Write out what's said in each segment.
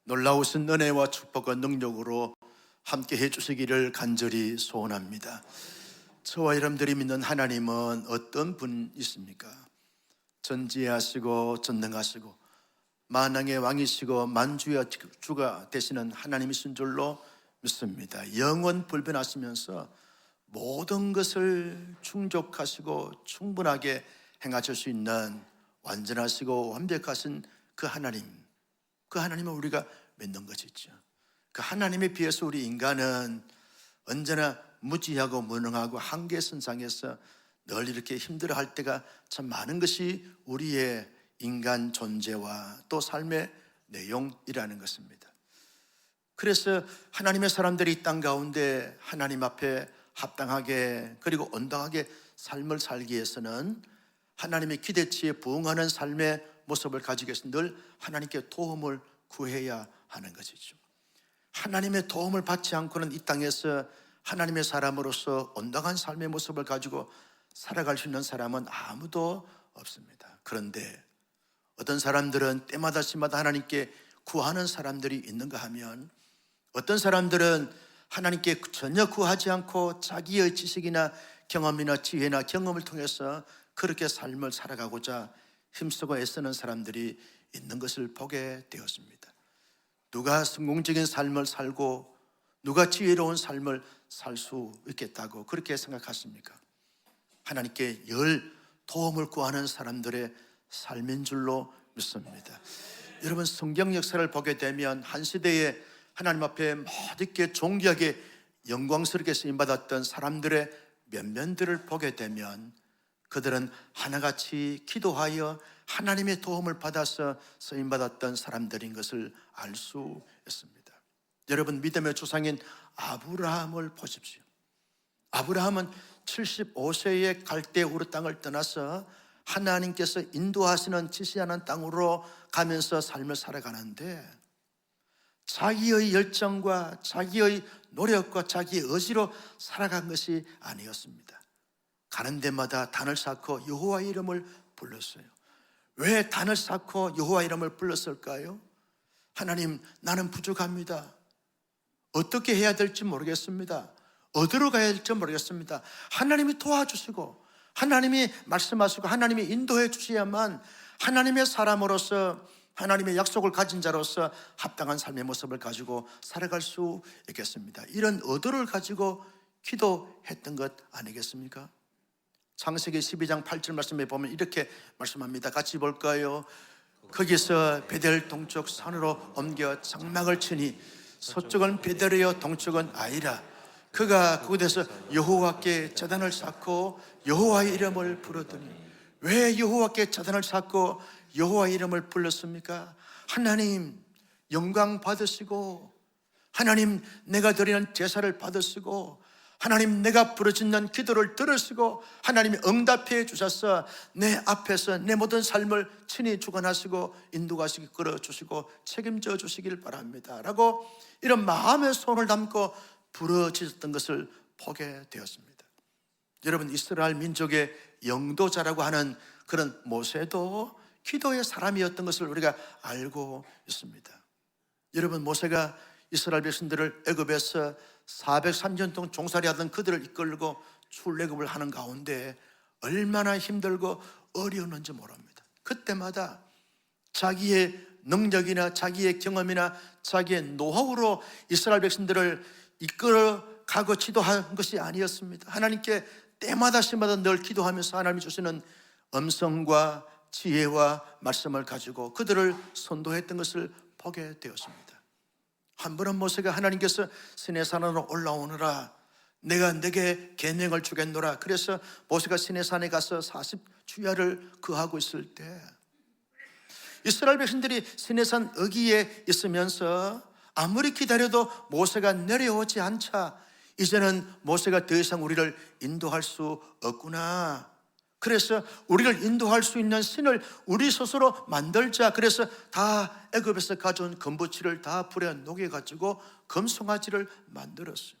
놀라우신 은혜와 축복과 능력으로 함께 해주시기를 간절히 소원합니다. 저와 여러분들이 믿는 하나님은 어떤 분이십니까? 전지하시고 전능하시고 만왕의 왕이시고 만주의 주가 되시는 하나님이신 줄로 믿습니다. 영원 불변하시면서 모든 것을 충족하시고 충분하게 행하실 수 있는 완전하시고 완벽하신 그 하나님을 우리가 믿는 것이죠. 그 하나님에 비해서 우리 인간은 언제나 무지하고 무능하고 한계 선상에서 늘 이렇게 힘들어할 때가 참 많은 것이 우리의 인간 존재와 또 삶의 내용이라는 것입니다. 그래서 하나님의 사람들이 이 땅 가운데 하나님 앞에 합당하게 그리고 온당하게 삶을 살기 위해서는 하나님의 기대치에 부응하는 삶의 모습을 가지기 위해서 늘 하나님께 도움을 구해야 하는 것이죠. 하나님의 도움을 받지 않고는 이 땅에서 하나님의 사람으로서 온당한 삶의 모습을 가지고 살아갈 수 있는 사람은 아무도 없습니다. 그런데 어떤 사람들은 때마다 시마다 하나님께 구하는 사람들이 있는가 하면, 어떤 사람들은 하나님께 전혀 구하지 않고 자기의 지식이나 경험이나 지혜나 경험을 통해서 그렇게 삶을 살아가고자 힘쓰고 애쓰는 사람들이 있는 것을 보게 되었습니다. 누가 성공적인 삶을 살고 누가 지혜로운 삶을 살 수 있겠다고 그렇게 생각하십니까? 하나님께 열 도움을 구하는 사람들의 삶인 줄로 믿습니다. 여러분, 성경 역사를 보게 되면 한 시대에 하나님 앞에 모두께 존귀하게 영광스럽게 쓰임받았던 사람들의 면면들을 보게 되면 그들은 하나같이 기도하여 하나님의 도움을 받아서 쓰임받았던 사람들인 것을 알 수 있습니다. 여러분, 믿음의 조상인 아브라함을 보십시오. 아브라함은 75세에 갈대 우르 땅을 떠나서 하나님께서 인도하시는 지시하는 땅으로 가면서 삶을 살아가는데 자기의 열정과 자기의 노력과 자기의 의지로 살아간 것이 아니었습니다. 가는 데마다 단을 쌓고 여호와의 이름을 불렀어요. 왜 단을 쌓고 여호와 이름을 불렀을까요? 하나님, 나는 부족합니다. 어떻게 해야 될지 모르겠습니다. 어디로 가야 될지 모르겠습니다. 하나님이 도와주시고 하나님이 말씀하시고 하나님이 인도해 주셔야만 하나님의 사람으로서 하나님의 약속을 가진 자로서 합당한 삶의 모습을 가지고 살아갈 수 있겠습니다. 이런 의도를 가지고 기도했던 것 아니겠습니까? 창세기 12장 8절 말씀에 보면 이렇게 말씀합니다. 같이 볼까요? 거기서 베델 동쪽 산으로 옮겨 장막을 치니 서쪽은 베델이요 동쪽은 아이라. 그가 그곳에서 여호와께 제단을 쌓고 여호와의 이름을 부르더니. 왜 여호와께 제단을 쌓고 여호와의 이름을 불렀습니까? 하나님 영광 받으시고, 하나님 내가 드리는 제사를 받으시고, 하나님 내가 부르짖는 기도를 들으시고 하나님이 응답해 주셔서 내 앞에서 내 모든 삶을 친히 주관하시고 인도하시고 끌어주시고 책임져 주시길 바랍니다 라고 이런 마음의 손을 담고 부르짖었던 것을 보게 되었습니다. 여러분, 이스라엘 민족의 영도자라고 하는 그런 모세도 기도의 사람이었던 것을 우리가 알고 있습니다. 여러분, 모세가 이스라엘 백성들을 애굽에서 403년 동안 종살이하던 그들을 이끌고 출애굽을 하는 가운데 얼마나 힘들고 어려웠는지 모릅니다. 그때마다 자기의 능력이나 자기의 경험이나 자기의 노하우로 이스라엘 백성들을 이끌어가고 지도한 것이 아니었습니다. 하나님께 때마다 시마다 늘 기도하면서 하나님이 주시는 음성과 지혜와 말씀을 가지고 그들을 선도했던 것을 보게 되었습니다. 한 번은 모세가 하나님께서 시내산으로 올라오느라 내가 내게 계명을 주겠노라. 그래서 모세가 시내산에 가서 40주야를 거하고 있을 때 이스라엘 백성들이 시내산 어귀에 있으면서 아무리 기다려도 모세가 내려오지 않자 이제는 모세가 더 이상 우리를 인도할 수 없구나. 그래서 우리를 인도할 수 있는 신을 우리 스스로 만들자. 그래서 다 애굽에서 가져온 금부치를 다 불에 녹여가지고 금송아지를 만들었어요.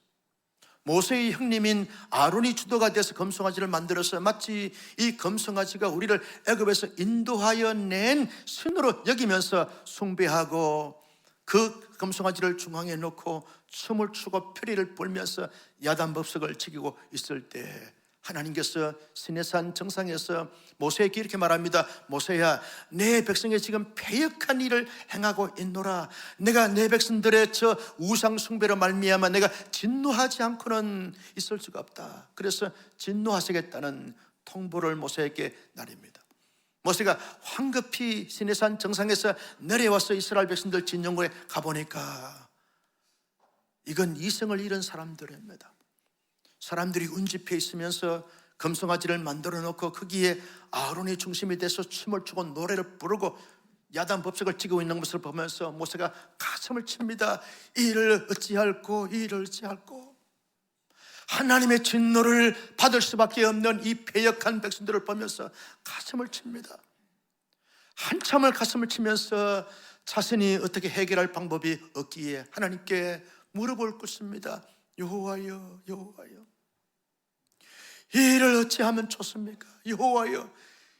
모세의 형님인 아론이 주도가 돼서 금송아지를 만들어서 마치 이 금송아지가 우리를 애굽에서 인도하여 낸 신으로 여기면서 숭배하고 그 금송아지를 중앙에 놓고 춤을 추고 표리를 불면서 야단법석을 지키고 있을 때 하나님께서 시내산 정상에서 모세에게 이렇게 말합니다. 모세야, 내 백성이 지금 패역한 일을 행하고 있노라. 내가 내 백성들의 저 우상 숭배로 말미암아 내가 진노하지 않고는 있을 수가 없다. 그래서 진노하시겠다는 통보를 모세에게 나립니다. 모세가 황급히 시내산 정상에서 내려와서 이스라엘 백성들 진영고에 가보니까 이건 이성을 잃은 사람들입니다. 사람들이 운집해 있으면서 금송아지를 만들어 놓고 거기에 아론이 중심이 돼서 춤을 추고 노래를 부르고 야단 법석을 지키고 있는 것을 보면서 모세가 가슴을 칩니다. 이를 어찌할꼬, 이를 어찌할꼬. 하나님의 진노를 받을 수밖에 없는 이 패역한 백성들을 보면서 가슴을 칩니다. 한참을 가슴을 치면서 자신이 어떻게 해결할 방법이 없기에 하나님께 물어볼 것입니다. 여호와여, 여호와여, 이 일을 어찌하면 좋습니까? 여호와여,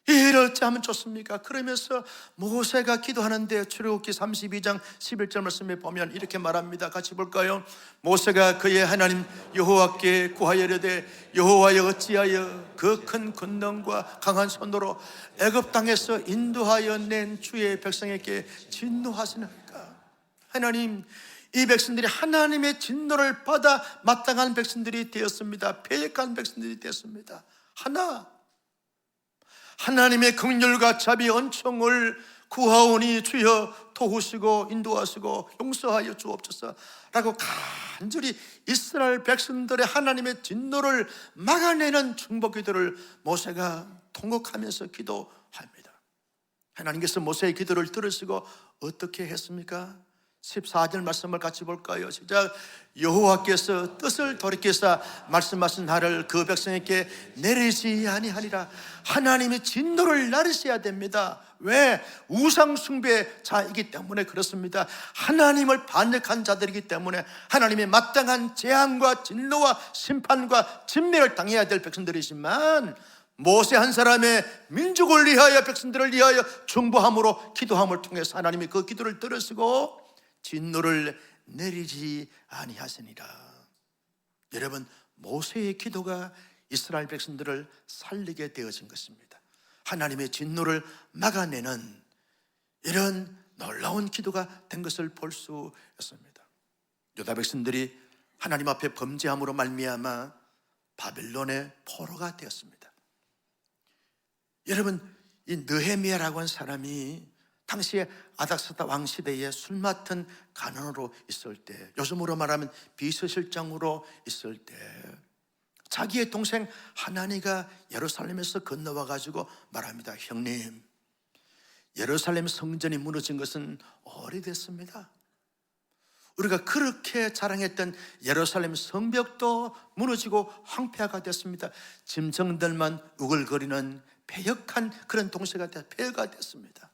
이 일을 어찌하면 좋습니까? 그러면서 모세가 기도하는데 출애굽기 32장 11절 말씀에 보면 이렇게 말합니다. 같이 볼까요? 모세가 그의 하나님 여호와께 구하여려되 여호와여, 어찌하여 그 큰 권능과 강한 손으로 애굽 땅에서 인도하여 낸 주의 백성에게 진노하시나이까? 하나님, 이 백성들이 하나님의 진노를 받아 마땅한 백성들이 되었습니다. 패역한 백성들이 되었습니다. 하나님의 긍휼과 자비 은총을 구하오니 주여 도우시고 인도하시고 용서하여 주옵소서 라고 간절히 이스라엘 백성들의 하나님의 진노를 막아내는 중보 기도를 모세가 통곡하면서 기도합니다. 하나님께서 모세의 기도를 들으시고 어떻게 했습니까? 14절 말씀을 같이 볼까요? 시작. 여호와께서 뜻을 돌이켜서 말씀하신 나를 그 백성에게 내리지 아니하니라. 하나님의 진노를 나르셔야 됩니다. 왜? 우상 숭배자이기 때문에 그렇습니다. 하나님을 반역한 자들이기 때문에 하나님의 마땅한 재앙과 진노와 심판과 진멸을 당해야 될 백성들이지만 모세 한 사람의 민족을 위하여 백성들을 위하여 중보함으로 기도함을 통해서 하나님이 그 기도를 들으시고 진노를 내리지 아니하시니라. 여러분, 모세의 기도가 이스라엘 백성들을 살리게 되어진 것입니다. 하나님의 진노를 막아내는 이런 놀라운 기도가 된 것을 볼 수 있습니다. 유다 백성들이 하나님 앞에 범죄함으로 말미암아 바벨론의 포로가 되었습니다. 여러분, 이 느헤미야라고 하는 사람이 당시에 아닥사다 왕 시대에 술 맡은 간원으로 있을 때, 요즘으로 말하면 비서실장으로 있을 때 자기의 동생 하나니가 예루살렘에서 건너와 가지고 말합니다. 형님, 예루살렘 성전이 무너진 것은 오래됐습니다. 우리가 그렇게 자랑했던 예루살렘 성벽도 무너지고 황폐화가 됐습니다. 짐승들만 우글거리는 패역한 그런 동네가 폐허가 됐습니다.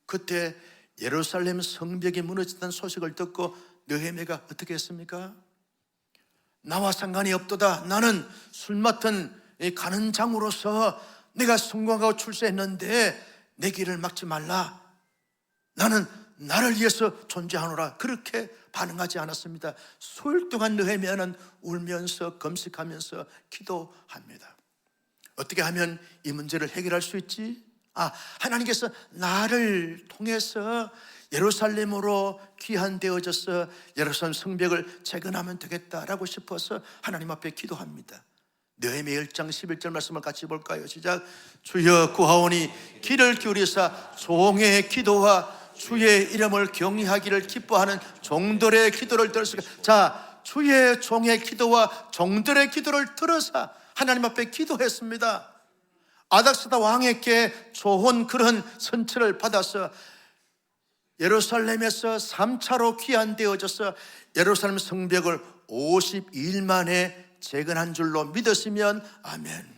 그때 예루살렘 성벽이 무너졌다는 소식을 듣고 느헤미야가 어떻게 했습니까? 나와 상관이 없도다. 나는 술 맡은 가는 장으로서 내가 성공하고 출세했는데 내 길을 막지 말라. 나는 나를 위해서 존재하노라. 그렇게 반응하지 않았습니다. 수일 동안 느헤미야는 울면서 금식하면서 기도합니다. 어떻게 하면 이 문제를 해결할 수 있지? 하나님께서 나를 통해서 예루살렘으로 귀환되어져서 예루살렘 성벽을 재건하면 되겠다라고 싶어서 하나님 앞에 기도합니다. 느헤미야 1장 11절 말씀을 같이 볼까요? 시작. 주여 구하오니 귀를 기울이사 종의 기도와 주의 이름을 경외하기를 기뻐하는 종들의 기도를 들으시고, 자, 주의 종의 기도와 종들의 기도를 들어서 하나님 앞에 기도했습니다. 아닥사다 왕에게 좋은 그런 선처를 받아서 예루살렘에서 3차로 귀환되어져서 예루살렘 성벽을 52일 만에 재건한 줄로 믿으시면 아멘.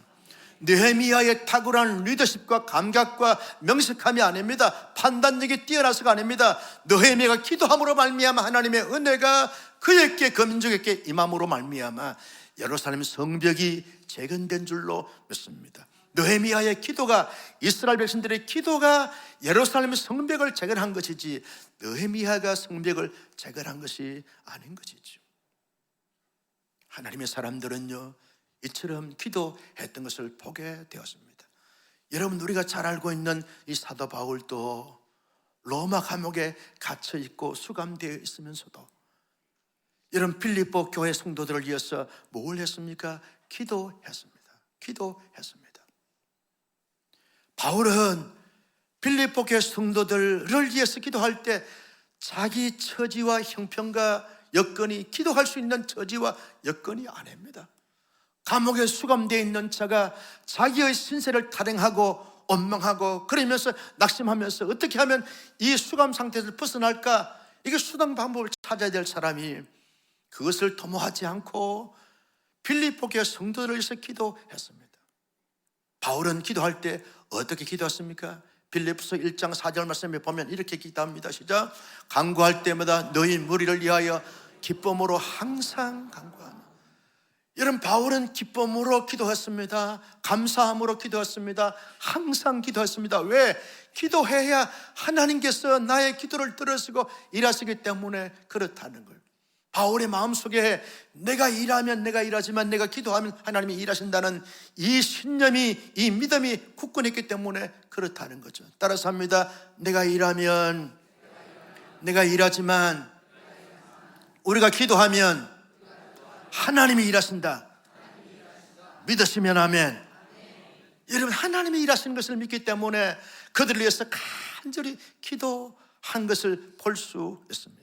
느헤미야의 탁월한 리더십과 감각과 명석함이 아닙니다. 판단력이 뛰어나서가 아닙니다. 느헤미야가 기도함으로 말미암아 하나님의 은혜가 그에게 그 민족에게 임함으로 말미암아 예루살렘 성벽이 재건된 줄로 믿습니다. 느헤미야의 기도가, 이스라엘 백성들의 기도가 예루살렘 성벽을 재건한 것이지 느헤미야가 성벽을 재건한 것이 아닌 것이죠. 하나님의 사람들은요, 이처럼 기도했던 것을 보게 되었습니다. 여러분, 우리가 잘 알고 있는 이 사도 바울도 로마 감옥에 갇혀 있고 수감되어 있으면서도 이런 필리포 교회 성도들을 위해서 뭘 했습니까? 기도했습니다. 기도했습니다. 바울은 필리포 교회 성도들을 위해서 기도할 때 자기 처지와 형편과 여건이, 기도할 수 있는 처지와 여건이 아닙니다. 감옥에 수감되어 있는 자가 자기의 신세를 타령하고 원망하고 그러면서 낙심하면서 어떻게 하면 이 수감 상태에서 벗어날까, 이게 수단 방법을 찾아야 될 사람이 그것을 도모하지 않고 필리포 교회 성도들을 위해서 기도했습니다. 바울은 기도할 때 어떻게 기도했습니까? 빌립보서 1장 4절 말씀에 보면 이렇게 기도합니다. 시작. 간구할 때마다 너희 무리를 위하여 기쁨으로 항상 간구하며. 여러분, 바울은 기쁨으로 기도했습니다. 감사함으로 기도했습니다. 항상 기도했습니다. 왜? 기도해야 하나님께서 나의 기도를 들으시고 일하시기 때문에 그렇다는 거예요. 바울의 마음속에 내가 일하면 내가 일하지만 내가 기도하면 하나님이 일하신다는 이 신념이, 이 믿음이 굳건했기 때문에 그렇다는 거죠. 따라서 합니다. 내가 일하면 내가 일하지만 우리가 기도하면 하나님이 일하신다. 믿으시면 아멘. 여러분, 하나님이 일하시는 것을 믿기 때문에 그들을 위해서 간절히 기도한 것을 볼 수 있습니다.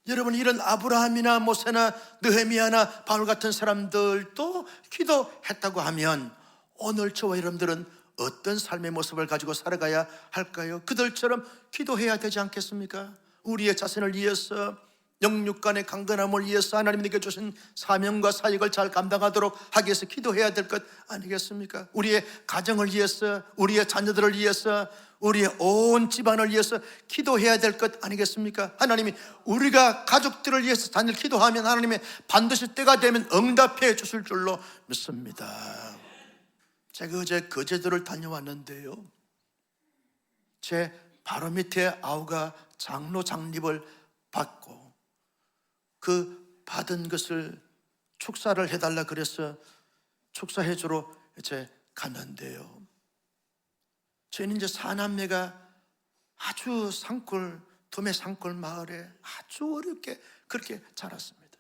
여러분, 이런 아브라함이나 모세나 느헤미야나 바울 같은 사람들도 기도했다고 하면 오늘 저와 여러분들은 어떤 삶의 모습을 가지고 살아가야 할까요? 그들처럼 기도해야 되지 않겠습니까? 우리의 자신을 위해서, 영육간의 강건함을 위해서 하나님께 주신 사명과 사역을 잘 감당하도록 하기 위해서 기도해야 될 것 아니겠습니까? 우리의 가정을 위해서, 우리의 자녀들을 위해서, 우리의 온 집안을 위해서 기도해야 될 것 아니겠습니까? 하나님이 우리가 가족들을 위해서 자녀를 기도하면 하나님이 반드시 때가 되면 응답해 주실 줄로 믿습니다. 제가 어제 거제도를 다녀왔는데요, 제 바로 밑에 아우가 장로 장립을 받고 그 받은 것을 축사를 해달라 그래서 축사해주러 이제 갔는데요, 저희는 이제 사남매가 아주 산골, 도매 산골 마을에 아주 어렵게 그렇게 자랐습니다.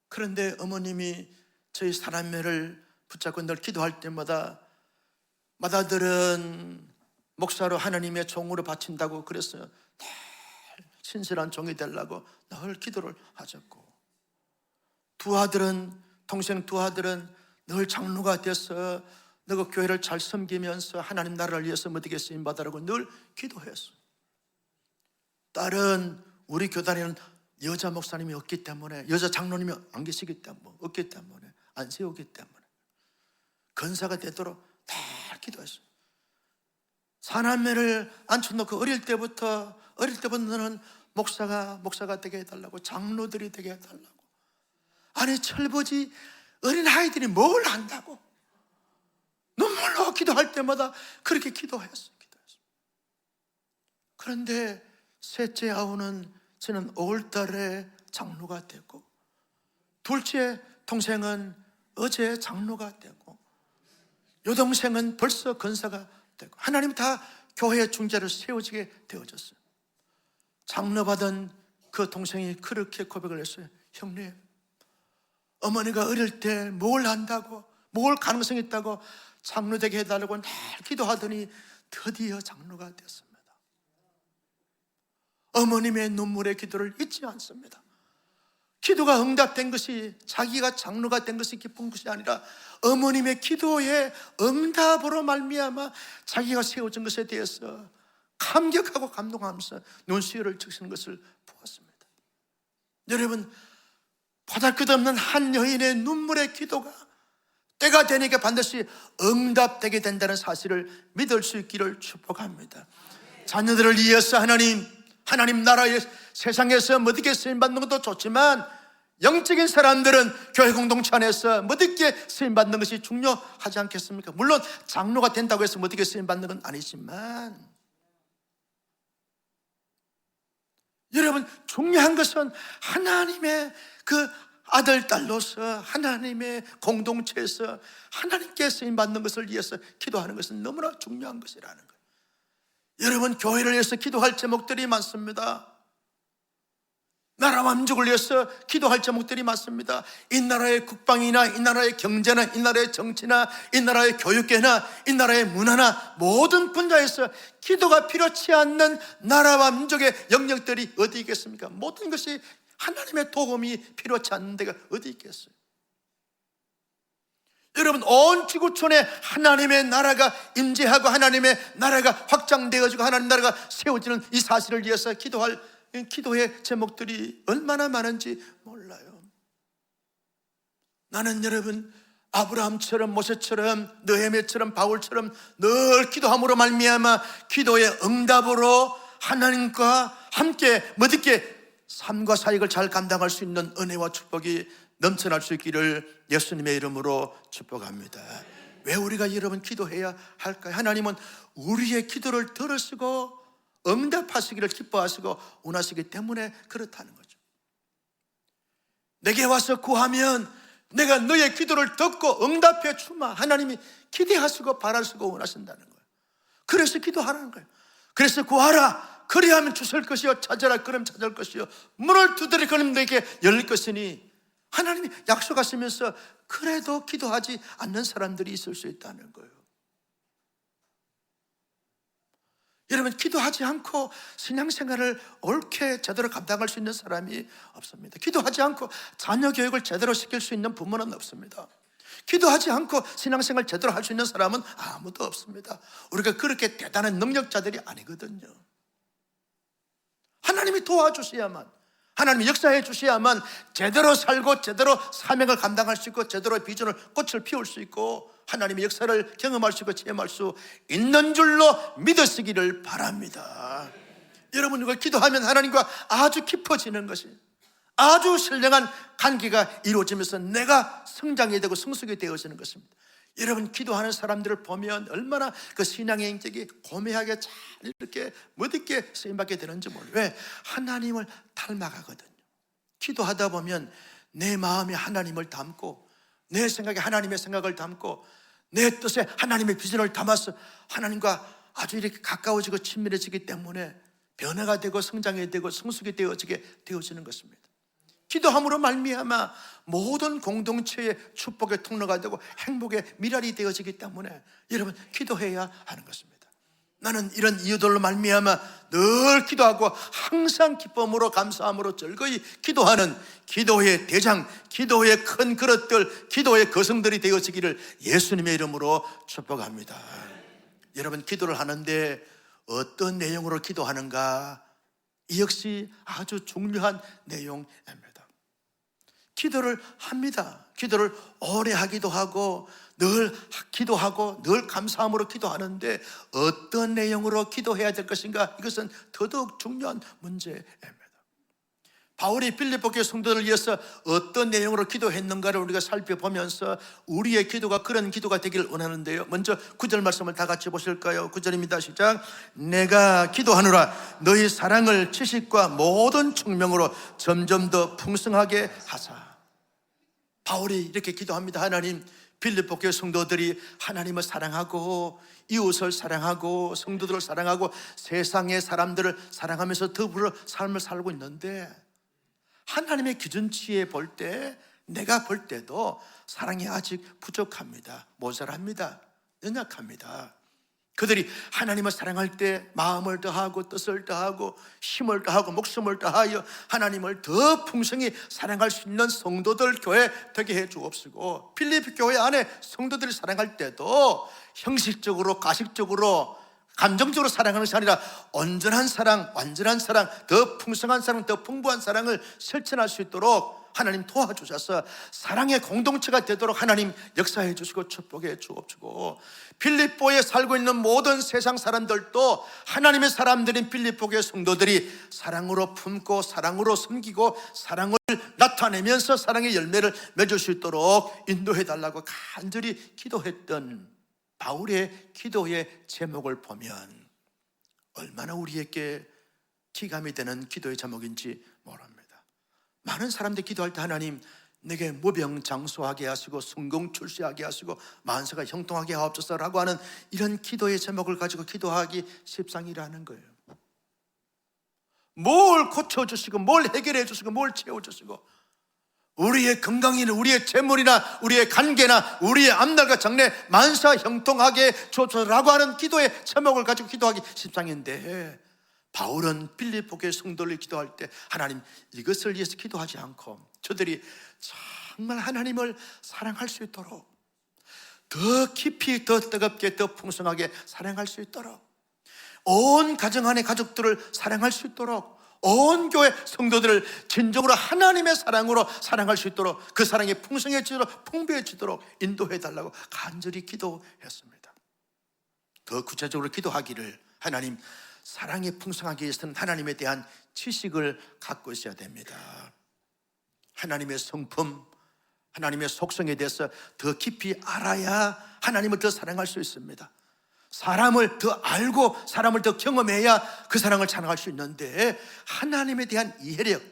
그런데 어머님이 저희 사남매를 붙잡고 늘 기도할 때마다 맏아들은 목사로 하나님의 종으로 바친다고 그래서 늘 신실한 종이 되려고 늘 기도를 하셨고, 두 아들은, 동생 두 아들은 늘 장로가 돼서 너가 교회를 잘 섬기면서 하나님 나라를 위해서 어떻게 쓰임받으라고 늘 기도했어요. 딸은 우리 교단에는 여자 목사님이 없기 때문에, 여자 장로님이 안 계시기 때문에, 없기 때문에, 안 세우기 때문에 건사가 되도록 다 기도했어요. 사남매를 앉혀놓고 어릴 때부터 너는 목사가 되게 해달라고, 장로들이 되게 해달라고. 아니, 철부지 어린 아이들이 뭘 안다고 눈물로 기도할 때마다 그렇게 기도했어요. 그런데 셋째 아우는 저는 5월달에 장로가 되고, 둘째 동생은 어제 장로가 되고, 여동생은 벌써 건사가 되고, 하나님 다 교회 중재를 세워지게 되어졌어요. 장로 받은 그 동생이 그렇게 고백을 했어요. 형님, 어머니가 어릴 때 뭘 한다고, 뭘 가능성이 있다고 장로 되게 해달라고 늘 기도하더니 드디어 장로가 됐습니다. 어머님의 눈물의 기도를 잊지 않습니다. 기도가 응답된 것이, 자기가 장로가 된 것이 기쁜 것이 아니라 어머님의 기도의 응답으로 말미암아 자기가 세워진 것에 대해서 감격하고 감동하면서 눈시울을 적시는 것을 보았습니다. 여러분, 보잘것없는 한 여인의 눈물의 기도가 때가 되니까 반드시 응답되게 된다는 사실을 믿을 수 있기를 축복합니다. 자녀들을 위해서 하나님 나라의 세상에서 멋있게 쓰임받는 것도 좋지만 영적인 사람들은 교회 공동체 안에서 멋있게 쓰임받는 것이 중요하지 않겠습니까? 물론 장로가 된다고 해서 멋있게 쓰임받는 건 아니지만 여러분, 중요한 것은 하나님의 그 아들, 딸로서 하나님의 공동체에서 하나님께 쓰임받는 것을 위해서 기도하는 것은 너무나 중요한 것이라는 거예요. 여러분, 교회를 위해서 기도할 제목들이 많습니다. 나라와 민족을 위해서 기도할 제목들이 많습니다. 이 나라의 국방이나 이 나라의 경제나 이 나라의 정치나 이 나라의 교육계나 이 나라의 문화나 모든 분야에서 기도가 필요치 않는 나라와 민족의 영역들이 어디 있겠습니까? 모든 것이 하나님의 도움이 필요치 않는 데가 어디 있겠어요? 여러분, 온 지구촌에 하나님의 나라가 임재하고 하나님의 나라가 확장되어지고 하나님 나라가 세워지는 이 사실을 위해서 기도할 기도의 제목들이 얼마나 많은지 몰라요. 나는 여러분, 아브라함처럼 모세처럼 느헤미야처럼 바울처럼 늘 기도함으로 말미암아 기도의 응답으로 하나님과 함께 멋있게 삶과 사역을 잘 감당할 수 있는 은혜와 축복이 넘쳐날 수 있기를 예수님의 이름으로 축복합니다. 왜 우리가 여러분 기도해야 할까요? 하나님은 우리의 기도를 들으시고 응답하시기를 기뻐하시고 원하시기 때문에 그렇다는 거죠. 내게 와서 구하면 내가 너의 기도를 듣고 응답해 주마. 하나님이 기대하시고 바라시고 원하신다는 거예요. 그래서 기도하라는 거예요. 그래서 구하라. 그리하면 주실 것이요, 찾아라 그럼 찾을 것이요, 문을 두드려 그럼 내게 열릴 것이니, 하나님이 약속하시면서 그래도 기도하지 않는 사람들이 있을 수 있다는 거예요. 여러분, 기도하지 않고 신앙생활을 옳게 제대로 감당할 수 있는 사람이 없습니다. 기도하지 않고 자녀 교육을 제대로 시킬 수 있는 부모는 없습니다. 기도하지 않고 신앙생활 제대로 할 수 있는 사람은 아무도 없습니다. 우리가 그렇게 대단한 능력자들이 아니거든요. 하나님이 도와주셔야만, 하나님이 역사해 주셔야만 제대로 살고 제대로 사명을 감당할 수 있고 제대로 비전을 꽃을 피울 수 있고 하나님의 역사를 경험할 수 있고 체험할 수 있는 줄로 믿으시기를 바랍니다. 여러분, 이걸 기도하면 하나님과 아주 깊어지는 것이, 아주 신령한 관계가 이루어지면서 내가 성장이 되고 성숙이 되어지는 것입니다. 여러분, 기도하는 사람들을 보면 얼마나 그 신앙의 인격이 고매하게 잘 이렇게 멋있게 쓰임받게 되는지 몰라요. 왜? 하나님을 닮아가거든요. 기도하다 보면 내 마음에 하나님을 담고 내 생각에 하나님의 생각을 담고 내 뜻에 하나님의 비전을 담아서 하나님과 아주 이렇게 가까워지고 친밀해지기 때문에 변화가 되고 성장이 되고 성숙이 되어지는 것입니다. 기도함으로 말미암아 모든 공동체의 축복의 통로가 되고 행복의 미랄이 되어지기 때문에 여러분, 기도해야 하는 것입니다. 나는 이런 이유들로 말미암아 늘 기도하고 항상 기쁨으로 감사함으로 즐거이 기도하는 기도의 대장, 기도의 큰 그릇들, 기도의 거성들이 되어지기를 예수님의 이름으로 축복합니다. 여러분, 기도를 하는데 어떤 내용으로 기도하는가? 이 역시 아주 중요한 내용입니다. 기도를 합니다. 기도를 오래 하기도 하고 늘 기도하고 늘 감사함으로 기도하는데 어떤 내용으로 기도해야 될 것인가? 이것은 더더욱 중요한 문제입니다. 바울이 빌립보교회 성도들을 위해서 어떤 내용으로 기도했는가를 우리가 살펴보면서 우리의 기도가 그런 기도가 되기를 원하는데요. 먼저 9절 말씀을 다 같이 보실까요? 9절입니다. 시작. 내가 기도하노라 너희 사랑을 지식과 모든 총명으로 점점 더 풍성하게 하사. 바울이 이렇게 기도합니다. 하나님, 빌립보교회 성도들이 하나님을 사랑하고 이웃을 사랑하고 성도들을 사랑하고 세상의 사람들을 사랑하면서 더불어 삶을 살고 있는데 하나님의 기준치에 볼 때, 내가 볼 때도 사랑이 아직 부족합니다. 모자랍니다. 연약합니다. 그들이 하나님을 사랑할 때 마음을 더하고 뜻을 더하고 힘을 더하고 목숨을 더하여 하나님을 더 풍성히 사랑할 수 있는 성도들 교회 되게 해 주옵시고, 필리피 교회 안에 성도들이 사랑할 때도 형식적으로 가식적으로 감정적으로 사랑하는 것이 아니라 온전한 사랑, 완전한 사랑, 더 풍성한 사랑, 더 풍부한 사랑을 실천할 수 있도록 하나님 도와주셔서 사랑의 공동체가 되도록 하나님 역사해 주시고 축복해 주옵시고, 빌립보에 살고 있는 모든 세상 사람들도 하나님의 사람들인 빌립보의 성도들이 사랑으로 품고 사랑으로 섬기고 사랑을 나타내면서 사랑의 열매를 맺을 수 있도록 인도해 달라고 간절히 기도했던 바울의 기도의 제목을 보면 얼마나 우리에게 기감이 되는 기도의 제목인지 모릅니다. 많은 사람들이 기도할 때 하나님 내게 무병장수하게 하시고 성공출세하게 하시고 만세가 형통하게 하옵소서라고 하는 이런 기도의 제목을 가지고 기도하기 십상이라는 거예요. 뭘 고쳐주시고 뭘 해결해 주시고 뭘 채워주시고 우리의 건강이나 우리의 재물이나 우리의 관계나 우리의 앞날과 장래 만사 형통하게 주옵소서라고 하는 기도의 제목을 가지고 기도하기 십상인데, 바울은 빌립보의 성도를 기도할 때 하나님 이것을 위해서 기도하지 않고 저들이 정말 하나님을 사랑할 수 있도록 더 깊이 더 뜨겁게 더 풍성하게 사랑할 수 있도록 온 가정 안의 가족들을 사랑할 수 있도록 온 교회 성도들을 진정으로 하나님의 사랑으로 사랑할 수 있도록 그 사랑이 풍성해지도록 풍부해지도록 인도해 달라고 간절히 기도했습니다. 더 구체적으로 기도하기를, 하나님 사랑이 풍성하기 위해서는 하나님에 대한 지식을 갖고 있어야 됩니다. 하나님의 성품, 하나님의 속성에 대해서 더 깊이 알아야 하나님을 더 사랑할 수 있습니다. 사람을 더 알고 사람을 더 경험해야 그 사랑을 찬양할 수 있는데, 하나님에 대한 이해력,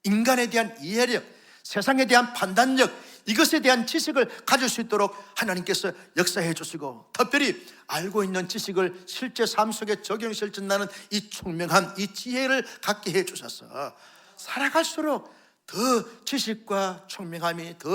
인간에 대한 이해력, 세상에 대한 판단력, 이것에 대한 지식을 가질 수 있도록 하나님께서 역사해 주시고, 특별히 알고 있는 지식을 실제 삶 속에 적용실천나는 이 총명함, 이 지혜를 갖게 해 주셔서 살아갈수록 더 지식과 총명함이 더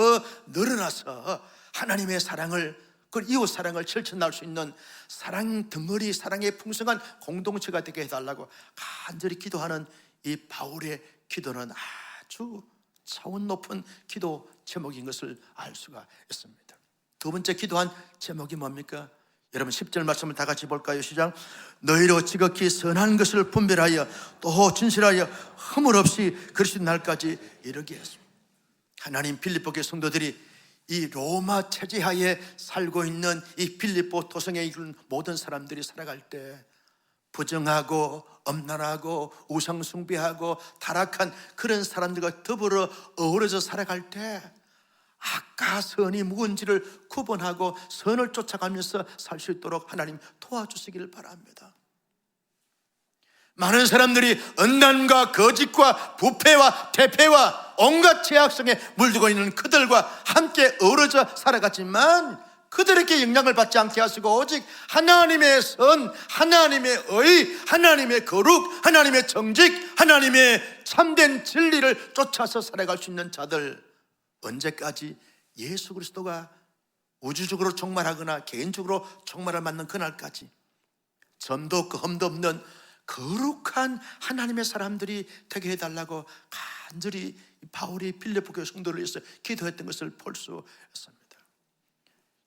늘어나서 하나님의 사랑을, 그 이웃 사랑을 실천할 수 있는 사랑 덩어리, 사랑의 풍성한 공동체가 되게 해달라고 간절히 기도하는 이 바울의 기도는 아주 차원 높은 기도 제목인 것을 알 수가 있습니다. 두 번째 기도한 제목이 뭡니까? 여러분 10절 말씀을 다 같이 볼까요? 시작. 너희로 지극히 선한 것을 분별하여 또 진실하여 허물 없이 그리스도 날까지 이르게 했습니다. 하나님, 빌립보의 성도들이 이 로마 체제하에 살고 있는 이 빌립보 도성에 있는 모든 사람들이 살아갈 때 부정하고 엄란하고 우상숭배하고 타락한 그런 사람들과 더불어 어우러져 살아갈 때 악과 선이 무언지를 구분하고 선을 쫓아가면서 살 수 있도록 하나님 도와주시기를 바랍니다. 많은 사람들이 언난과 거짓과 부패와 대패와 온갖 죄악성에 물들고 있는 그들과 함께 어우러져 살아갔지만 그들에게 영향을 받지 않게 하시고 오직 하나님의 선, 하나님의 의, 하나님의 거룩, 하나님의 정직, 하나님의 참된 진리를 쫓아서 살아갈 수 있는 자들, 언제까지? 예수 그리스도가 우주적으로 종말하거나 개인적으로 종말을 맞는 그날까지 점도 없고 흠도 없는 거룩한 하나님의 사람들이 되게 해달라고 간절히 바울이 빌립보 교회 성도를 위해서 기도했던 것을 볼 수 있습니다.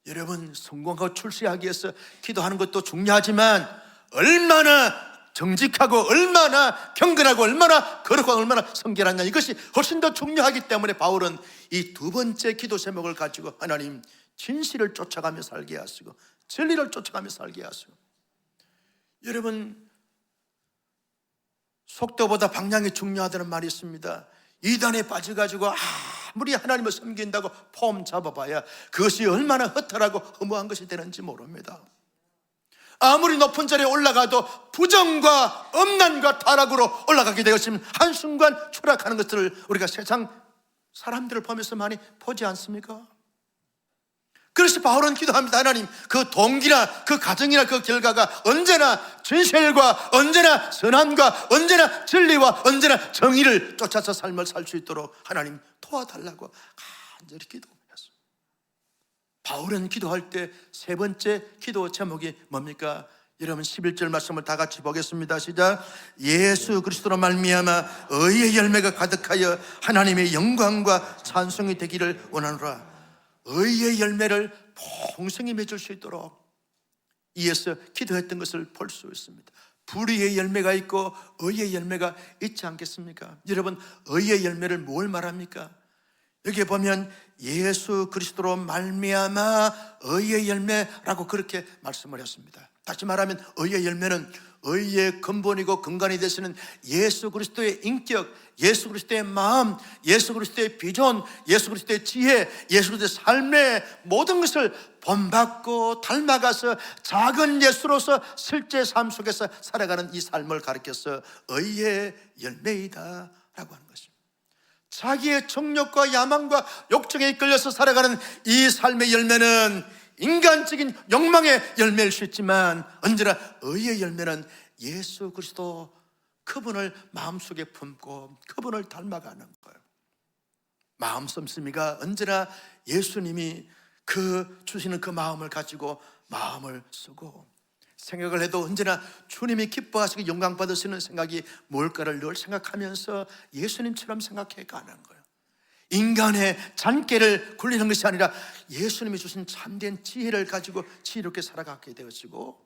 여러분, 성공하고 출세하기 위해서 기도하는 것도 중요하지만 얼마나 정직하고 얼마나 경건하고 얼마나 거룩하고 얼마나 성결하냐, 이것이 훨씬 더 중요하기 때문에 바울은 이 두 번째 기도 제목을 가지고 하나님 진실을 쫓아가며 살게 하시고 진리를 쫓아가며 살게 하시고, 여러분 속도보다 방향이 중요하다는 말이 있습니다. 이단에 빠져가지고 아무리 하나님을 섬긴다고 폼 잡아봐야 그것이 얼마나 허탈하고 허무한 것이 되는지 모릅니다. 아무리 높은 자리에 올라가도 부정과 엄난과 타락으로 올라가게 되었으면 한순간 추락하는 것들을 우리가 세상 사람들을 보면서 많이 보지 않습니까? 그래서 바울은 기도합니다. 하나님, 그 동기나 그 가정이나 그 결과가 언제나 진실과 언제나 선함과 언제나 진리와 언제나 정의를 쫓아서 삶을 살 수 있도록 하나님 도와달라고 간절히 기도했어요. 바울은 기도할 때 세 번째 기도 제목이 뭡니까? 여러분 11절 말씀을 다 같이 보겠습니다. 시작. 예수 그리스도로 말미암아 의의 열매가 가득하여 하나님의 영광과 찬송이 되기를 원하노라. 의의 열매를 풍성히 맺을 수 있도록 이에서 기도했던 것을 볼 수 있습니다. 불의의 열매가 있고 의의 열매가 있지 않겠습니까? 여러분, 의의 열매를 뭘 말합니까? 여기에 보면 예수 그리스도로 말미암아 의의 열매라고 그렇게 말씀을 했습니다. 다시 말하면 의의 열매는 의의 근본이고 근간이 되시는 예수 그리스도의 인격, 예수 그리스도의 마음, 예수 그리스도의 비전, 예수 그리스도의 지혜, 예수 그리스도의 삶의 모든 것을 본받고 닮아가서 작은 예수로서 실제 삶 속에서 살아가는 이 삶을 가리켜서 의의 열매이다 라고 하는 것입니다. 자기의 정욕과 야망과 욕정에 이끌려서 살아가는 이 삶의 열매는 인간적인 욕망의 열매일 수 있지만 언제나 의의 열매는 예수 그리스도 그분을 마음속에 품고 그분을 닮아가는 거예요. 마음 씀씀이가 언제나 예수님이 그 주시는 그 마음을 가지고 마음을 쓰고 생각을 해도 언제나 주님이 기뻐하시고 영광 받으시는 생각이 뭘까를 늘 생각하면서 예수님처럼 생각해 가는 거예요. 인간의 잔꾀를 굴리는 것이 아니라 예수님이 주신 참된 지혜를 가지고 지혜롭게 살아가게 되어지고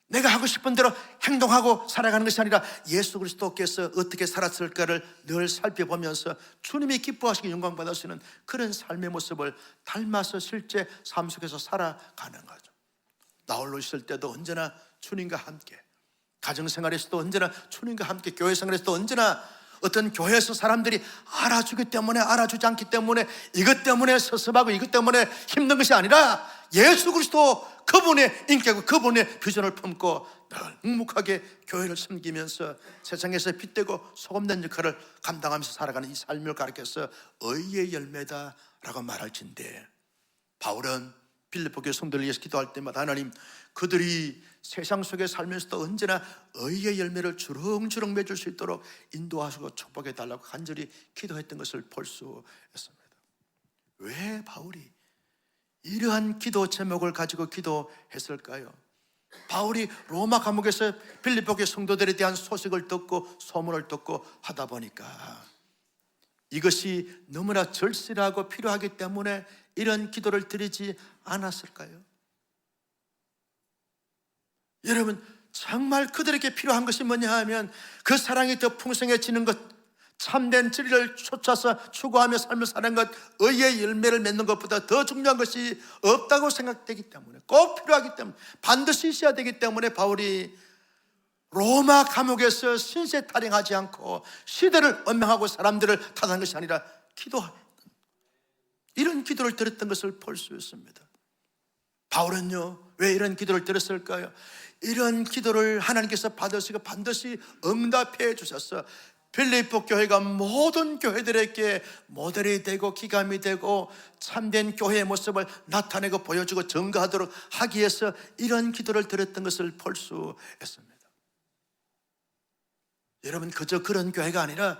내가 하고 싶은 대로 행동하고 살아가는 것이 아니라 예수 그리스도께서 어떻게 살았을까를 늘 살펴보면서 주님이 기뻐하시고 영광 받으시는 그런 삶의 모습을 닮아서 실제 삶 속에서 살아가는 거죠. 나 홀로 있을 때도 언제나 주님과 함께, 가정생활에서도 언제나 주님과 함께, 교회생활에서도 언제나 어떤 교회에서 사람들이 알아주기 때문에, 알아주지 않기 때문에, 이것 때문에 섭섭하고 이것 때문에 힘든 것이 아니라 예수 그리스도 그분의 인격과 그분의 비전을 품고 늘 묵묵하게 교회를 섬기면서 세상에서 빛되고 소금된 역할을 감당하면서 살아가는 이 삶을 가르쳐서 의의 열매다라고 말할진대, 바울은 빌립보 교회 성도를 위해서 기도할 때마다 하나님, 그들이 세상 속에 살면서도 언제나 의의 열매를 주렁주렁 맺을 수 있도록 인도하시고 축복해 달라고 간절히 기도했던 것을 볼 수 있습니다. 왜 바울이 이러한 기도 제목을 가지고 기도했을까요? 바울이 로마 감옥에서 빌립보 교회 성도들에 대한 소식을 듣고 소문을 듣고 하다 보니까 이것이 너무나 절실하고 필요하기 때문에 이런 기도를 드리지 않았을까요? 여러분, 정말 그들에게 필요한 것이 뭐냐 하면 그 사랑이 더 풍성해지는 것, 참된 진리를 쫓아서 추구하며 삶을 사는 것, 의의 열매를 맺는 것보다 더 중요한 것이 없다고 생각되기 때문에, 꼭 필요하기 때문에, 반드시 있어야 되기 때문에 바울이 로마 감옥에서 신세 타령하지 않고 시대를 언명하고 사람들을 탓한 것이 아니라 이런 기도를 드렸던 것을 볼 수 있습니다. 바울은요, 왜 이런 기도를 드렸을까요? 이런 기도를 하나님께서 받으시고 반드시 응답해 주셔서 빌립보 교회가 모든 교회들에게 모델이 되고 기감이 되고 참된 교회의 모습을 나타내고 보여주고 증거하도록 하기 위해서 이런 기도를 드렸던 것을 볼 수 있습니다. 여러분, 그저 그런 교회가 아니라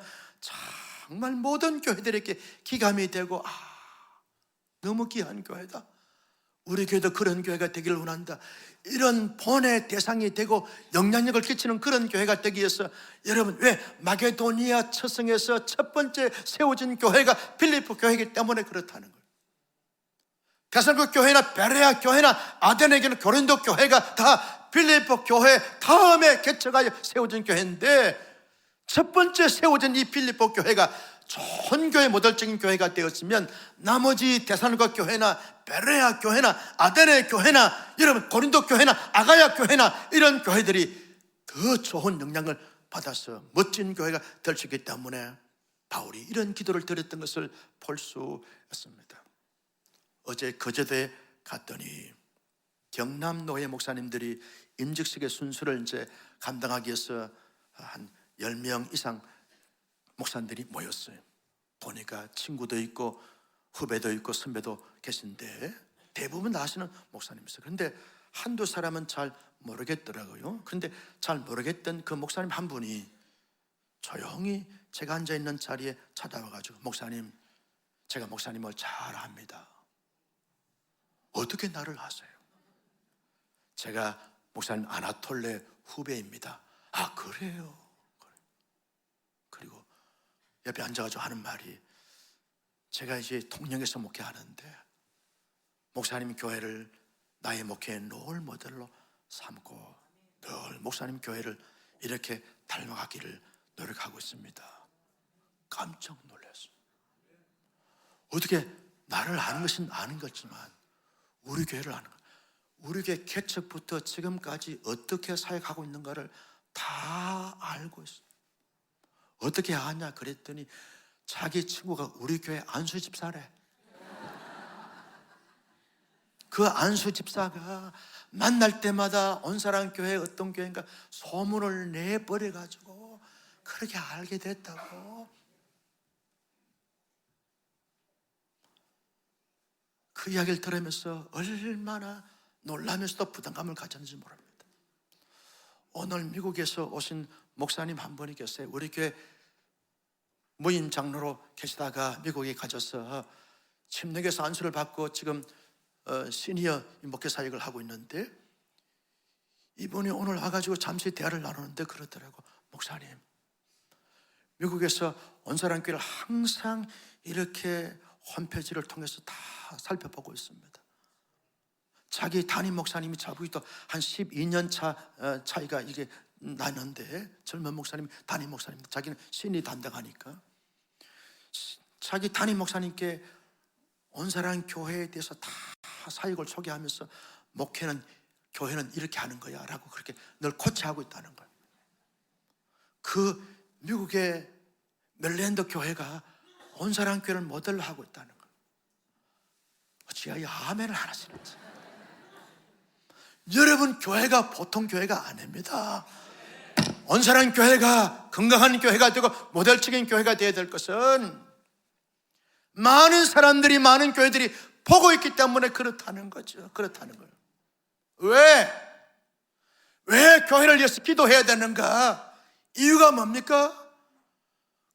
정말 모든 교회들에게 기감이 되고 너무 귀한 교회다, 우리 교회도 그런 교회가 되기를 원한다, 이런 본의 대상이 되고 영향력을 끼치는 그런 교회가 되기 위해서 여러분, 왜 마게도니아 처성에서 첫 번째 세워진 교회가 빌립보 교회이기 때문에 그렇다는 거예요. 데살로니가 교회나 베레아 교회나 아데네 교회나 고린도 교회가 다 빌립보 교회 다음에 개척하여 세워진 교회인데, 첫 번째 세워진 이 빌립보 교회가 좋은 교회, 모델적인 교회가 되었으면 나머지 데살로니가 교회나 베레아 교회나 아데네 교회나 여러분 고린도 교회나 아가야 교회나 이런 교회들이 더 좋은 영향을 받아서 멋진 교회가 될 수 있기 때문에 바울이 이런 기도를 드렸던 것을 볼 수 있습니다. 어제 거제도에 갔더니 경남노회 목사님들이 임직식의 순서를 이제 감당하기 위해서 한 10명 이상 목사님들이 모였어요. 보니까 친구도 있고 후배도 있고 선배도 계신데 대부분 다 아시는 목사님이었어요. 그런데 한두 사람은 잘 모르겠더라고요. 그런데 잘 모르겠던 그 목사님 한 분이 조용히 제가 앉아있는 자리에 찾아와가지고, 목사님, 제가 목사님을 잘 압니다. 어떻게 나를 아세요? 제가 목사님 아나톨레 후배입니다. 아, 그래요? 그리고 옆에 앉아가지고 하는 말이, 제가 이제 통영에서 목회하는데 목사님 교회를 나의 목회의 롤 모델로 삼고 늘 목사님 교회를 이렇게 닮아가기를 노력하고 있습니다. 깜짝 놀랐어요. 어떻게 나를 아는 것은 아는 거지만 우리 교회를 아는 거예요. 우리 교회 개척부터 지금까지 어떻게 사역하고 있는가를 다 알고 있어요. 어떻게 아냐 그랬더니 자기 친구가 우리 교회 안수 집사래. 그 안수 집사가 만날 때마다 온사랑 교회 어떤 교회인가 소문을 내버려가지고 그렇게 알게 됐다고. 그 이야기를 들으면서 얼마나 놀라면서도 부담감을 가졌는지 모릅니다. 오늘 미국에서 오신 목사님 한 분이 계세요. 우리 교회 무임 장로로 계시다가 미국에 가셔서 침례교에서 안수를 받고 지금 시니어 목회 사역을 하고 있는데, 이분이 오늘 와가지고 잠시 대화를 나누는데 그러더라고. 목사님, 미국에서 온사랑 교회를 항상 이렇게 홈페이지를 통해서 다 살펴보고 있습니다. 자기 담임 목사님이 자기도 한 12년 차이가 이게 나는데, 젊은 목사님이 담임 목사님, 자기는 신이 담당하니까 자기 담임 목사님께 온사랑 교회에 대해서 다 사역을 소개하면서 목회는, 교회는 이렇게 하는 거야 라고 그렇게 늘 코치하고 있다는 거예요. 그 미국의 멜랜드 교회가 온사랑 교회를 모델로 하고 있다는 거예요. 어찌하여 아멘을 안 하시는지. 여러분, 교회가 보통 교회가 아닙니다. 온사랑 교회가 건강한 교회가 되고 모델적인 교회가 되어야 될 것은 많은 사람들이, 많은 교회들이 보고 있기 때문에 그렇다는 거죠. 그렇다는 거예요. 왜 교회를 위해서 기도해야 되는가? 이유가 뭡니까?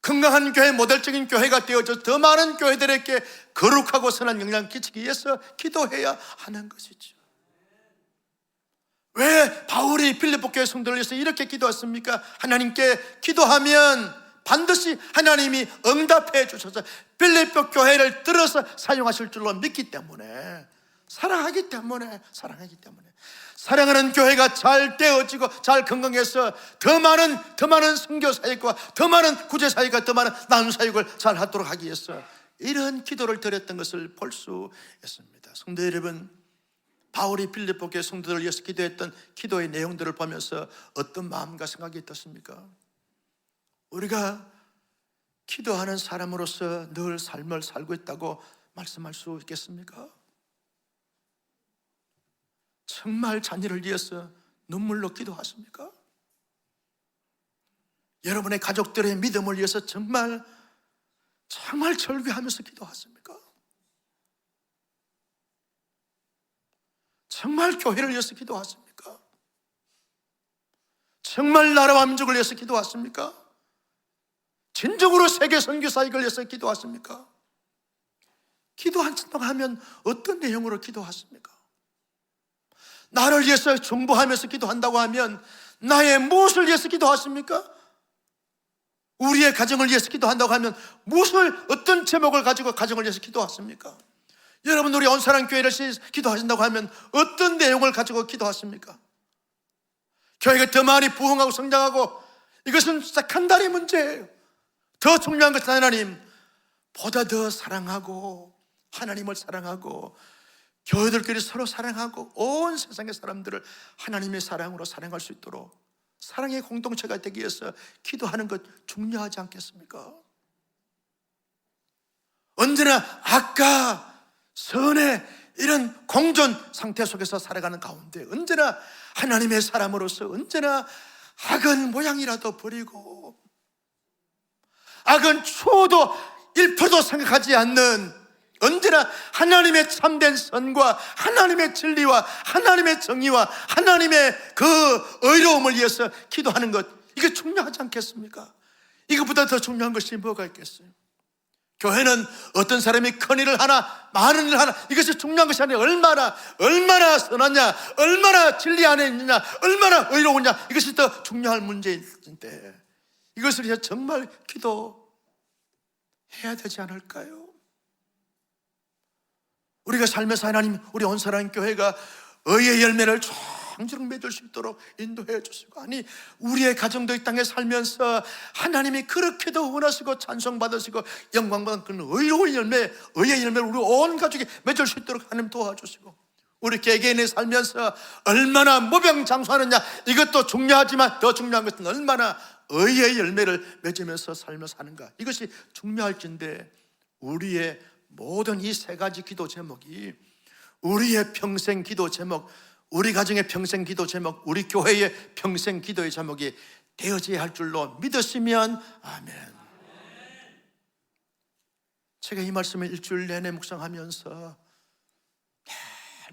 건강한 교회, 모델적인 교회가 되어져 더 많은 교회들에게 거룩하고 선한 영향을 끼치기 위해서 기도해야 하는 것이죠. 왜 바울이 빌립보 교회 성도를 위해서 이렇게 기도했습니까? 하나님께 기도하면 반드시 하나님이 응답해 주셔서 빌립보 교회를 들어서 사용하실 줄로 믿기 때문에, 사랑하기 때문에. 사랑하는 교회가 잘 되어지고 잘 건강해서 더 많은 선교 사역과 더 많은 구제 사역과 더 많은 나눔 사역을 잘 하도록 하기 위해서 이런 기도를 드렸던 것을 볼 수 있습니다. 성도 여러분, 바울이 빌립보 교회 성도들을 위해서 기도했던 기도의 내용들을 보면서 어떤 마음과 생각이 어떻습니까? 우리가 기도하는 사람으로서 늘 삶을 살고 있다고 말씀할 수 있겠습니까? 정말 자녀를 위해서 눈물로 기도하십니까? 여러분의 가족들의 믿음을 위해서 정말 절규하면서 기도하십니까? 정말 교회를 위해서 기도하십니까? 정말 나라와 민족을 위해서 기도하십니까? 진정으로 세계 선교 사역을 위해서 기도하십니까? 기도한다고 하면 어떤 내용으로 기도하십니까? 나를 위해서 중보하면서 기도한다고 하면 나의 무엇을 위해서 기도하십니까? 우리의 가정을 위해서 기도한다고 하면 어떤 제목을 가지고 가정을 위해서 기도하십니까? 여러분, 우리 온사랑 교회를 기도하신다고 하면 어떤 내용을 가지고 기도하십니까? 교회가 더 많이 부흥하고 성장하고, 이것은 진짜 간단히 문제예요. 더 중요한 것은 하나님 보다 더 사랑하고, 하나님을 사랑하고, 교회들끼리 서로 사랑하고, 온 세상의 사람들을 하나님의 사랑으로 사랑할 수 있도록 사랑의 공동체가 되기 위해서 기도하는 것 중요하지 않겠습니까? 언제나 악과 선의 이런 공존 상태 속에서 살아가는 가운데 언제나 하나님의 사람으로서 언제나 악은 모양이라도 버리고, 악은 추워도 1%도 생각하지 않는, 언제나 하나님의 참된 선과 하나님의 진리와 하나님의 정의와 하나님의 그 의로움을 위해서 기도하는 것, 이게 중요하지 않겠습니까? 이것보다 더 중요한 것이 뭐가 있겠어요? 교회는 어떤 사람이 큰 일을 하나 많은 일을 하나, 이것이 중요한 것이 아니라 얼마나 선하냐, 얼마나 진리 안에 있느냐, 얼마나 의로우냐, 이것이 더 중요한 문제인데, 이것을 위해 정말 기도해야 되지 않을까요? 우리가 삶에서 하나님, 우리 온사랑 교회가 의의 열매를 왕처럼 맺을 수 있도록 인도해 주시고, 아니 우리의 가정도 이 땅에 살면서 하나님이 그렇게도 원하시고 찬송받으시고 영광받은 그 의로운 열매, 의의 열매를 우리 온 가족이 맺을 수 있도록 하나님 도와주시고, 우리 개개인이 살면서 얼마나 모병장수하느냐 이것도 중요하지만 더 중요한 것은 얼마나 의의 열매를 맺으면서 살며 사는가, 이것이 중요할진데, 우리의 모든 이 세 가지 기도 제목이 우리의 평생 기도 제목, 우리 가정의 평생 기도 제목, 우리 교회의 평생 기도의 제목이 되어져야 할 줄로 믿으시면 아멘. 제가 이 말씀을 일주일 내내 묵상하면서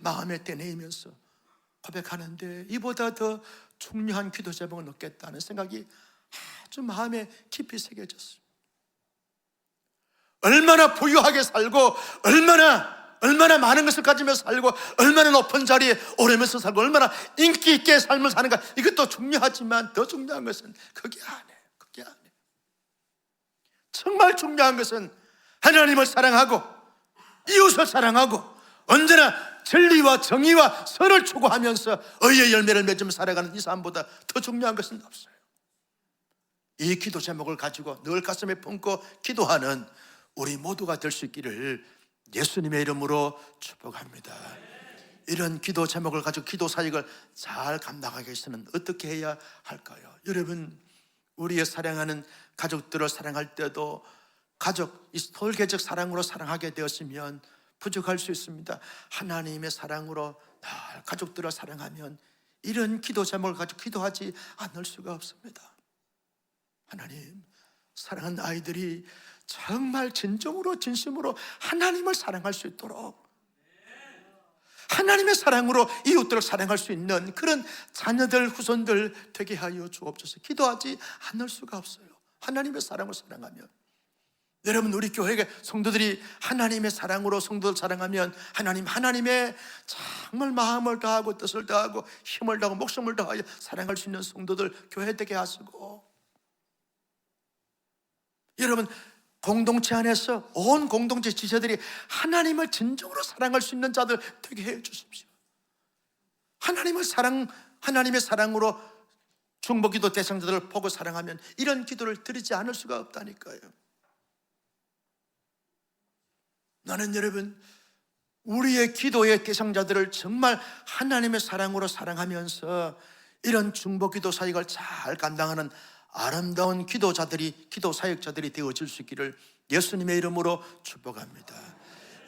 마음에 떼내면서 고백하는데, 이보다 더 중요한 기도 제목을 넣겠다는 생각이 아주 마음에 깊이 새겨졌어요. 얼마나 부유하게 살고 얼마나 많은 것을 가지며 살고 얼마나 높은 자리에 오르면서 살고 얼마나 인기 있게 삶을 사는가, 이것도 중요하지만 더 중요한 것은 그게 아니에요. 그게 아니에요. 정말 중요한 것은 하나님을 사랑하고 이웃을 사랑하고 언제나 진리와 정의와 선을 추구하면서 의의 열매를 맺으며 살아가는 이 삶보다 더 중요한 것은 없어요. 이 기도 제목을 가지고 늘 가슴에 품고 기도하는 우리 모두가 될 수 있기를 예수님의 이름으로 축복합니다. 이런 기도 제목을 가지고 기도 사역을 잘 감당하기 위해서는 어떻게 해야 할까요? 여러분, 우리의 사랑하는 가족들을 사랑할 때도 가족, 이 설계적 사랑으로 사랑하게 되었으면 부족할 수 있습니다. 하나님의 사랑으로 늘 가족들을 사랑하면 이런 기도 제목을 가지고 기도하지 않을 수가 없습니다. 하나님, 사랑하는 아이들이 정말 진정으로 진심으로 하나님을 사랑할 수 있도록, 하나님의 사랑으로 이웃들을 사랑할 수 있는 그런 자녀들, 후손들 되게 하여 주옵소서. 기도하지 않을 수가 없어요. 하나님의 사랑을 사랑하면, 여러분, 우리 교회의 성도들이 하나님의 사랑으로 성도를 사랑하면 하나님의 정말 마음을 다하고 뜻을 다하고 힘을 다하고 목숨을 다하여 사랑할 수 있는 성도들 교회 되게 하시고, 여러분, 공동체 안에서 온 공동체 지체들이 하나님을 진정으로 사랑할 수 있는 자들 되게 해 주십시오. 하나님의 사랑으로 중보기도 대상자들을 보고 사랑하면 이런 기도를 드리지 않을 수가 없다니까요. 나는 여러분, 우리의 기도의 대상자들을 정말 하나님의 사랑으로 사랑하면서 이런 중보기도 사역을 잘 감당하는 아름다운 기도자들이, 기도 사역자들이 되어질 수 있기를 예수님의 이름으로 축복합니다.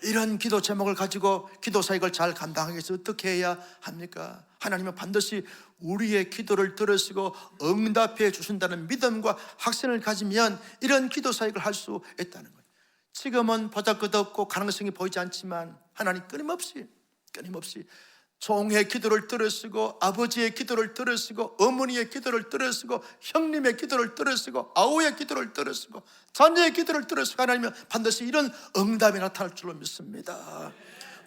이런 기도 제목을 가지고 기도 사역을 잘 감당하기 위해서 어떻게 해야 합니까? 하나님은 반드시 우리의 기도를 들으시고 응답해 주신다는 믿음과 확신을 가지면 이런 기도 사역을 할 수 있다는 거예요. 지금은 보잘것없고 가능성이 보이지 않지만 하나님 끊임없이 종의 기도를 들으시고 아버지의 기도를 들으시고 어머니의 기도를 들으시고 형님의 기도를 들으시고 아우의 기도를 들으시고 자녀의 기도를 들으시고 하나님은 반드시 이런 응답이 나타날 줄로 믿습니다.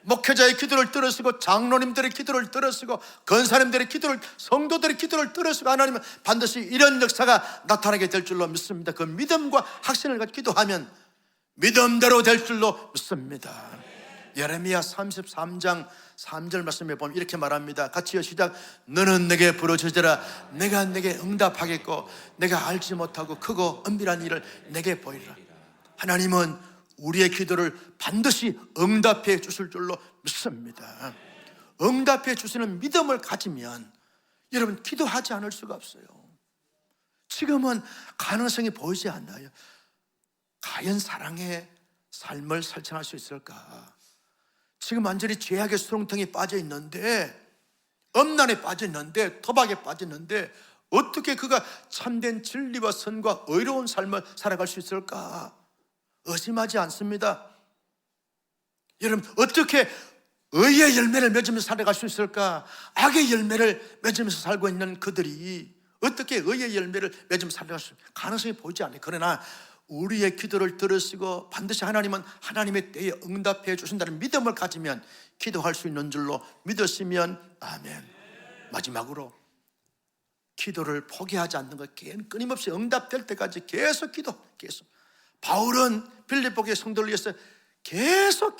목회자의 기도를 들으시고 장로님들의 기도를 들으시고 권사님들의 기도를, 성도들의 기도를 들으시고 하나님은 반드시 이런 역사가 나타나게 될 줄로 믿습니다. 그 믿음과 확신을 가지고 기도하면 믿음대로 될 줄로 믿습니다. 예레미야 33장 3절 말씀에 보면 이렇게 말합니다. 같이요, 시작. 너는 내게 부르짖으라. 내가 내게 응답하겠고 내가 알지 못하고 크고 은밀한 일을 내게 보이리라. 하나님은 우리의 기도를 반드시 응답해 주실 줄로 믿습니다. 응답해 주시는 믿음을 가지면 여러분, 기도하지 않을 수가 없어요. 지금은 가능성이 보이지 않나요? 과연 사랑의 삶을 실천할 수 있을까? 지금 완전히 죄악의 수렁텅이에 빠져 있는데, 엄난에 빠져 있는데, 도박에 빠져 있는데 어떻게 그가 참된 진리와 선과 의로운 삶을 살아갈 수 있을까? 의심하지 않습니다. 여러분, 어떻게 의의 열매를 맺으면서 살아갈 수 있을까? 악의 열매를 맺으면서 살고 있는 그들이 어떻게 의의 열매를 맺으면서 살아갈 수 있을까? 가능성이 보이지 않아요. 그러나 우리의 기도를 들으시고 반드시 하나님은 하나님의 때에 응답해 주신다는 믿음을 가지면 기도할 수 있는 줄로 믿으시면 아멘. 마지막으로 기도를 포기하지 않는 것, 끊임없이 응답될 때까지 계속 계속. 바울은 빌립보의 성도를 위해서 계속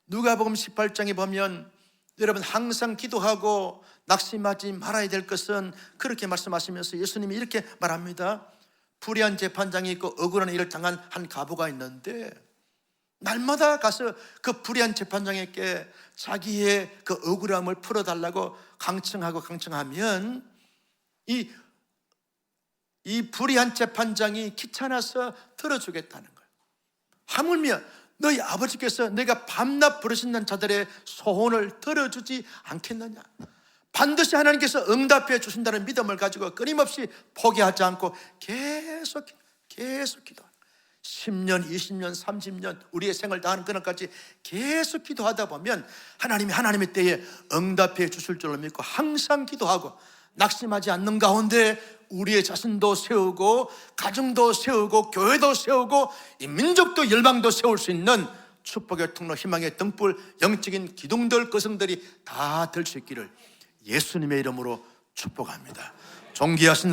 누가복음 18장에 보면 여러분, 항상 기도하고 낙심하지 말아야 될 것은, 그렇게 말씀하시면서 예수님이 이렇게 말합니다. 불의한 재판장이 있고 억울한 일을 당한 한 과부가 있는데, 날마다 가서 그 불의한 재판장에게 자기의 그 억울함을 풀어달라고 강청하면 이 불의한 재판장이 귀찮아서 들어주겠다는 거예요. 하물며 너희 아버지께서 내가 밤낮 부르신다는 자들의 소원을 들어주지 않겠느냐. 반드시 하나님께서 응답해 주신다는 믿음을 가지고 끊임없이 포기하지 않고 계속 기도하는, 10년, 20년, 30년 우리의 생을 다하는 그날까지 계속 기도하다 보면 하나님이 하나님의 때에 응답해 주실 줄로 믿고 항상 기도하고 낙심하지 않는 가운데 우리의 자신도 세우고 가정도 세우고 교회도 세우고 이 민족도 열방도 세울 수 있는 축복의 통로, 희망의 등불, 영적인 기둥들, 거성들이 다 될 수 있기를 예수님의 이름으로 축복합니다. 존귀하신